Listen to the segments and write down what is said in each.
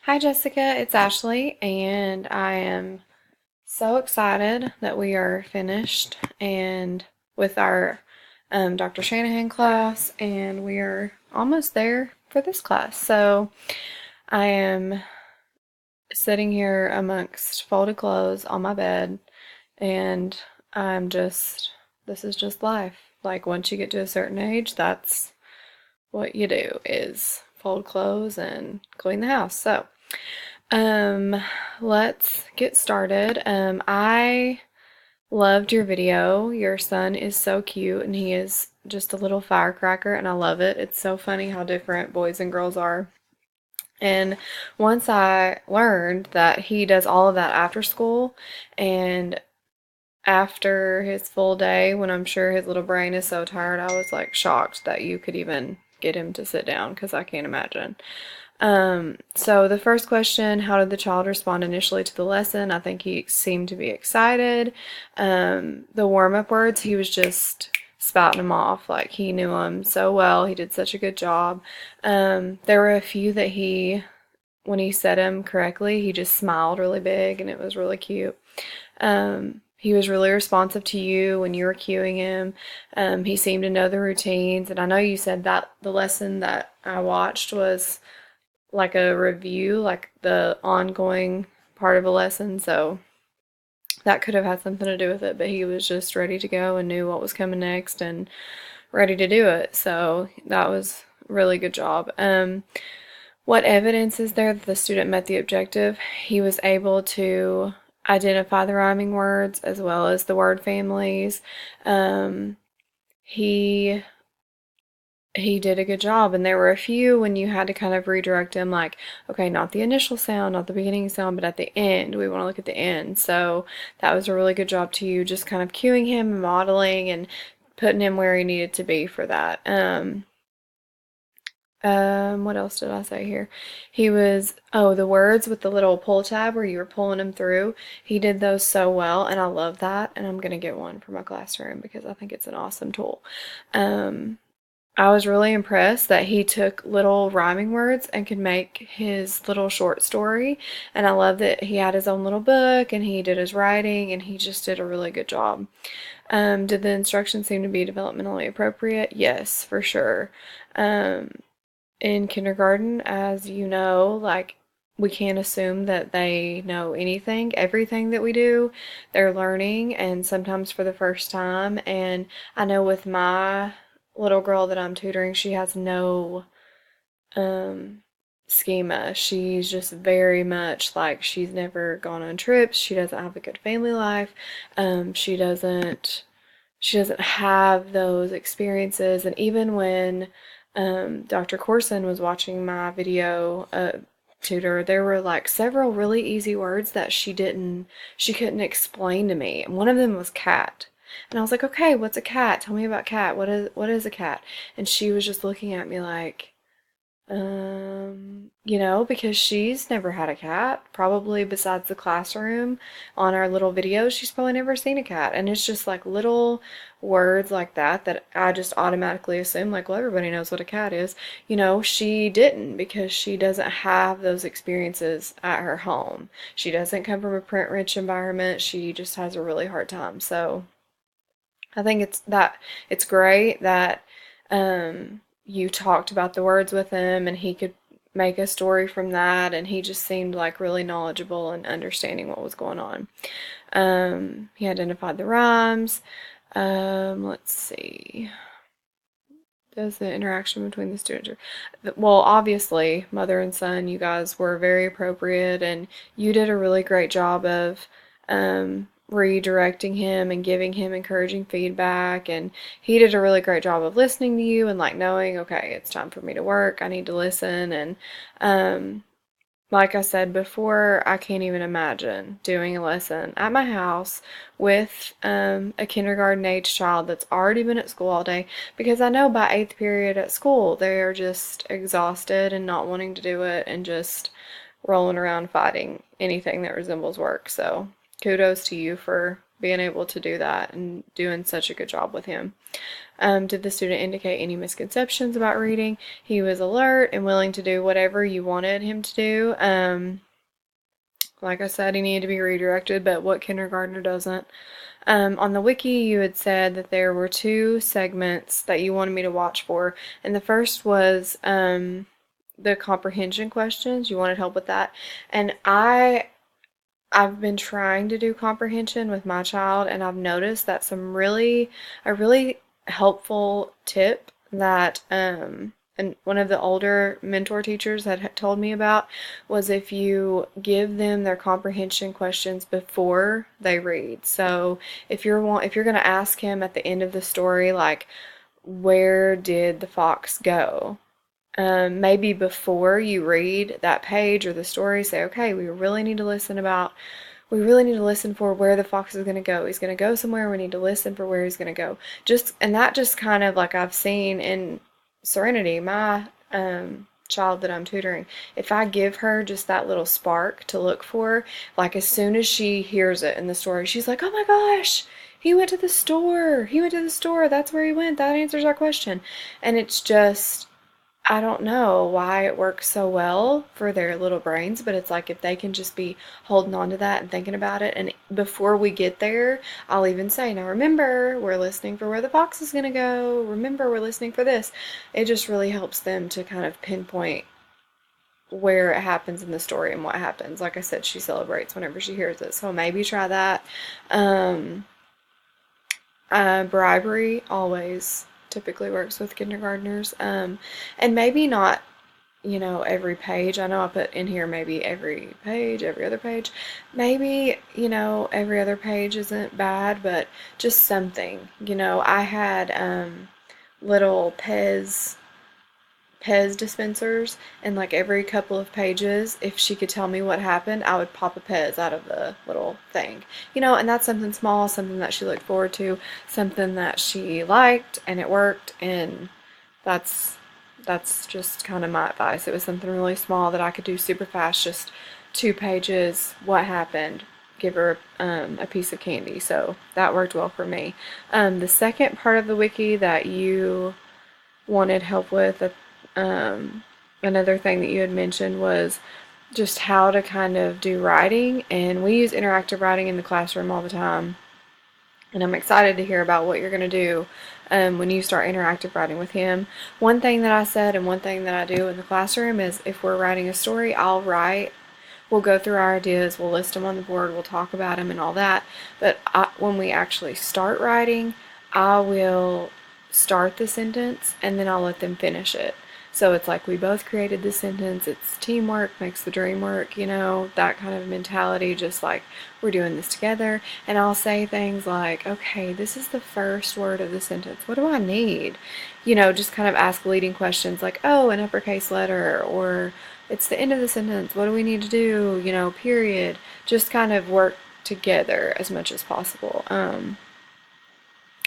Hi, Jessica. It's Ashley, and I am so excited that we are finished and with our Dr. Shanahan class, and we are almost there for this class. So I am sitting here amongst folded clothes on my bed, and I'm just, this is just life. Like, once you get to a certain age, that's what you do is fold clothes and clean the house. So, um, let's get started. I loved your video. Your son is so cute and he is just a little firecracker and I love it. It's so funny how different boys and girls are. And once I learned that he does all of that after school and after his full day, when I'm sure his little brain is so tired, I was like shocked that you could even get him to sit down because I can't imagine. So the first question, how did the child respond initially to the lesson? I think he seemed to be excited. The warm-up words, he was just spouting them off like he knew them so well. He did such a good job. There were a few that when he said them correctly, he just smiled really big and it was really cute. He was really responsive to you when you were cueing him. He seemed to know the routines. And I know you said that the lesson that I watched was like a review, like the ongoing part of a lesson. So that could have had something to do with it, but he was just ready to go and knew what was coming next and ready to do it. So that was a really good job. What evidence is there that the student met the objective? He was able to identify the rhyming words as well as the word families. He he did a good job, and there were a few when you had to kind of redirect him, like, okay, not the initial sound, not the beginning sound, but at the end, we want to look at the end. So that was a really good job to you, just kind of cueing him and modeling and putting him where he needed to be for that. What else did I say here? The words with the little pull tab where you were pulling them through. He did those so well, and I love that. And I'm gonna get one for my classroom because I think it's an awesome tool. I was really impressed that he took little rhyming words and could make his little short story. And I love that he had his own little book and he did his writing and he just did a really good job. Did the instructions seem to be developmentally appropriate? Yes, for sure. In kindergarten, as you know, like we can't assume that they know anything. Everything that we do, they're learning, and sometimes for the first time. And I know with my little girl that I'm tutoring, she has no schema. She's just very much like she's never gone on trips. She doesn't have a good family life. She doesn't have those experiences. And even when Dr. Corson was watching my video tutor, there were like several really easy words that she couldn't explain to me. And one of them was cat. And I was like, okay, what's a cat? Tell me about cat. What is a cat? And she was just looking at me like, because she's never had a cat. Probably besides the classroom on our little videos, she's probably never seen a cat. And it's just like little words like that I just automatically assume, like, well, everybody knows what a cat is. She didn't because she doesn't have those experiences at her home. She doesn't come from a print-rich environment. She just has a really hard time. So I think it's great that you talked about the words with him and he could make a story from that, and he just seemed like really knowledgeable and understanding what was going on. He identified the rhymes. Let's see. Does the interaction between the students well, obviously mother and son, you guys were very appropriate and you did a really great job of redirecting him and giving him encouraging feedback, and he did a really great job of listening to you and like knowing, okay, it's time for me to work, I need to listen. And like I said before, I can't even imagine doing a lesson at my house with a kindergarten age child that's already been at school all day, because I know by 8th period at school they are just exhausted and not wanting to do it and just rolling around fighting anything that resembles work. So kudos to you for being able to do that and doing such a good job with him. Did the student indicate any misconceptions about reading? He was alert and willing to do whatever you wanted him to do. Like I said, he needed to be redirected, but what kindergartner doesn't? On the wiki, you had said that there were 2 segments that you wanted me to watch for, and the first was the comprehension questions. You wanted help with that, and I've been trying to do comprehension with my child, and I've noticed that a really helpful tip that and one of the older mentor teachers had told me about was if you give them their comprehension questions before they read. So if you're going to ask him at the end of the story, like, where did the fox go? Maybe before you read that page or the story, say, okay, we really need to listen for where the fox is going to go. He's going to go somewhere. We need to listen for where he's going to go. And that just kind of, like I've seen in Serenity, my child that I'm tutoring, if I give her just that little spark to look for, like as soon as she hears it in the story, she's like, oh my gosh, he went to the store. That's where he went. That answers our question. And it's just, I don't know why it works so well for their little brains, but it's like if they can just be holding on to that and thinking about it, and before we get there, I'll even say, now remember, we're listening for where the fox is going to go. Remember, we're listening for this. It just really helps them to kind of pinpoint where it happens in the story and what happens. Like I said, she celebrates whenever she hears it, so maybe try that. Bribery always typically works with kindergartners, and maybe not, every page. I know I put in here maybe every page, every other page. Maybe, every other page isn't bad, but just something. I had little Pez dispensers, and like every couple of pages, if she could tell me what happened, I would pop a Pez out of the little thing. And that's something small, something that she looked forward to, something that she liked, and it worked, and that's just kind of my advice. It was something really small that I could do super fast, just 2 pages, what happened, give her a piece of candy. So that worked well for me. The second part of the wiki that you wanted help with, another thing that you had mentioned was just how to kind of do writing, and we use interactive writing in the classroom all the time, and I'm excited to hear about what you're going to do when you start interactive writing with him. One thing that I said and one thing that I do in the classroom is if we're writing a story, we'll go through our ideas, we'll list them on the board, we'll talk about them and all that, but when we actually start writing, I will start the sentence and then I'll let them finish it. So it's like we both created the sentence, it's teamwork makes the dream work, that kind of mentality, just like we're doing this together. And I'll say things like, okay, this is the first word of the sentence, what do I need? Just kind of ask leading questions like, oh, an uppercase letter, or it's the end of the sentence, what do we need to do, period. Just kind of work together as much as possible.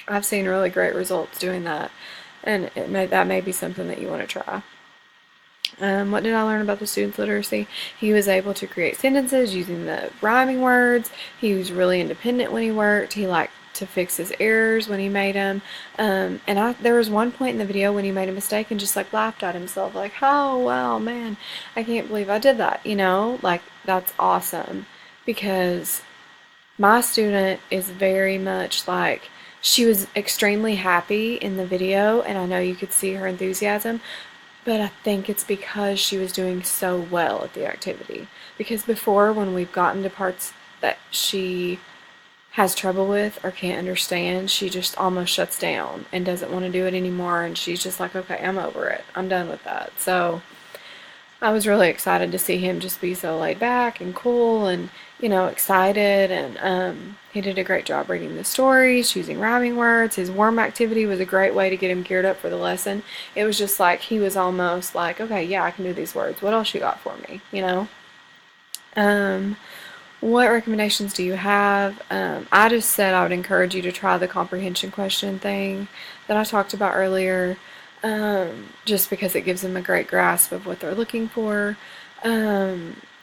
I've seen really great results doing that, and that may be something that you want to try. What did I learn about the student's literacy? He was able to create sentences using the rhyming words. He was really independent when he worked. He liked to fix his errors when he made them. And there was one point in the video when he made a mistake and just like laughed at himself, like, oh, well, man, I can't believe I did that. Like, that's awesome, because my student is very much like, she was extremely happy in the video, and I know you could see her enthusiasm, but I think it's because she was doing so well at the activity. Because before, when we've gotten to parts that she has trouble with or can't understand, she just almost shuts down and doesn't want to do it anymore, and she's just like, okay, I'm over it. I'm done with that. So I was really excited to see him just be so laid back and cool and, excited, and he did a great job reading the stories, choosing rhyming words. His warm activity was a great way to get him geared up for the lesson. It was just like, he was almost like, okay, yeah, I can do these words. What else you got for me, What recommendations do you have? I just said I would encourage you to try the comprehension question thing that I talked about earlier, just because it gives them a great grasp of what they're looking for.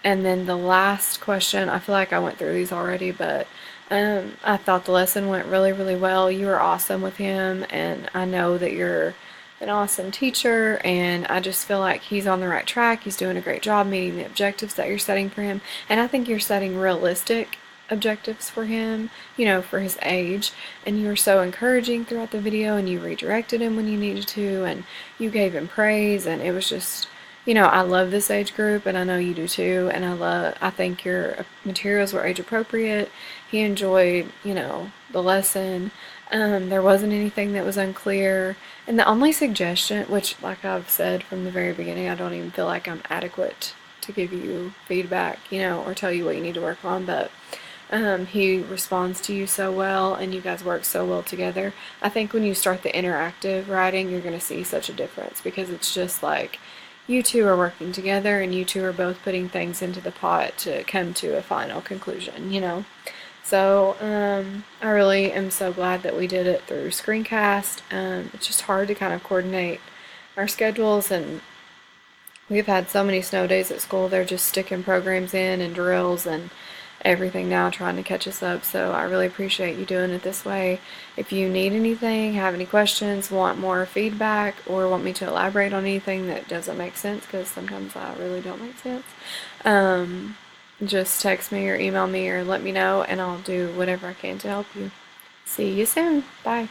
And then the last question, I feel like I went through these already, but I thought the lesson went really, really well. You were awesome with him, and I know that you're an awesome teacher, and I just feel like he's on the right track. He's doing a great job meeting the objectives that you're setting for him, and I think you're setting realistic objectives for him, you know, for his age. And you were so encouraging throughout the video, and you redirected him when you needed to, and you gave him praise, and it was just, you know, I love this age group, and I know you do too, and I think your materials were age appropriate. He enjoyed, you know, the lesson. There wasn't anything that was unclear, and the only suggestion, which, like I've said from the very beginning, I don't even feel like I'm adequate to give you feedback, you know, or tell you what you need to work on, but he responds to you so well, and you guys work so well together. I think when you start the interactive writing, you're going to see such a difference, because it's just like you two are working together, and you two are both putting things into the pot to come to a final conclusion, you know. So I really am so glad that we did it through screencast. It's just hard to kind of coordinate our schedules, and we've had so many snow days at school. They're just sticking programs in and drills and everything now, trying to catch us up. So I really appreciate you doing it this way. If you need anything, have any questions, want more feedback, or want me to elaborate on anything that doesn't make sense, because sometimes I really don't make sense, just text me or email me or let me know, and I'll do whatever I can to help you. See you soon. Bye.